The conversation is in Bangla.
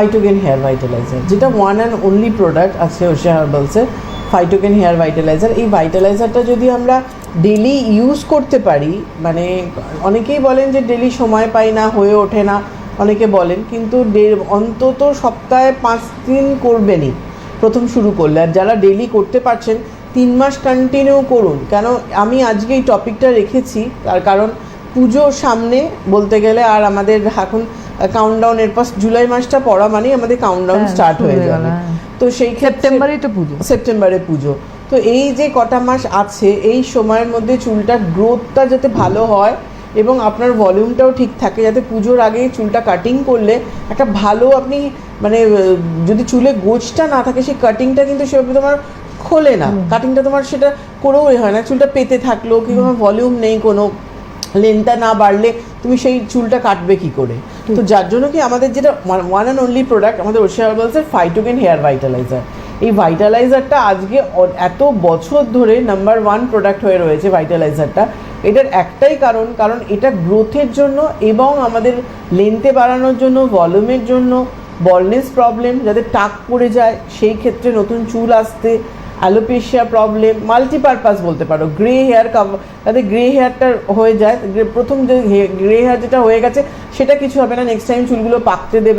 ফাইটোগেন হেয়ার ভাইটালাইজার, যেটা ওয়ান অ্যান্ড অনলি প্রোডাক্ট আছে ওশিয়া হার্বালসের, ফাইটোগেন হেয়ার ভাইটালাইজার। এই ভাইটালাইজারটা যদি আমরা ডেলি ইউজ করতে পারি, মানে অনেকেই বলেন যে ডেলি সময় পাই না, হয়ে ওঠে না, অনেকে বলেন, কিন্তু অন্তত সপ্তাহে 5 দিন করবেনই প্রথম শুরু করলে। আর যারা ডেলি করতে পারছেন 3 মাস কন্টিনিউ করুন। কেন আমি আজকে এই টপিকটা রেখেছি, তার কারণ পুজোর সামনে বলতে গেলে আর আমাদের এখন কাউন্টডাউন, এরপর জুলাই মাসটা পড়া মানেই আমাদের কাউন্টডাউন স্টার্ট হয়ে যাবে। তো সেই সেপ্টেম্বরেই তো পুজো, সেপ্টেম্বরে পুজো। তো এই যে কটা মাস আছে, এই সময়ের মধ্যে চুলটার গ্রোথটা যাতে ভালো হয় এবং আপনার ভলিউমটাও ঠিক থাকে, যাতে পুজোর আগে চুলটা কাটিং করলে একটা ভালো আপনি মানে যদি চুলে গোছটা না থাকে, সেই কাটিংটা কিন্তু সেভাবে তোমার খোলে না, কাটিংটা তোমার সেটা করেও হয় না, চুলটা পেতে থাকলো কি কোনো ভলিউম নেই, কোনো লেন্থটা না বাড়লে তুমি সেই চুলটা কাটবে কি করে। তো যার জন্য কি আমাদের যেটা ওয়ান অ্যান্ড অনলি প্রোডাক্ট আমাদের ওশিয়া হার্বালসের ফাইটোগেন হেয়ার ভাইটালাইজার, এই ভাইটালাইজারটা আজকে এত বছর ধরে নাম্বার 1 প্রোডাক্ট হয়ে রয়েছে ভাইটালাইজারটা। এটার একটাই কারণ এটা গ্রোথের জন্য এবং আমাদের লেন্থে বাড়ানোর জন্য, ভলিউমের জন্য, বলনেস প্রবলেম যাতে টাক পড়ে যায় সেই ক্ষেত্রে, নতুন চুল আসতে, অ্যালোপেশিয়া প্রবলেম, মাল্টিপারপাস বলতে পারো, গ্রে হেয়ার যাতে গ্রে হেয়ারটা হয়ে যায়, প্রথম যে গ্রে হেয়ার যেটা হয়ে গেছে সেটা কিছু হবে না, নেক্সট টাইম চুলগুলো পাকতে দেবে।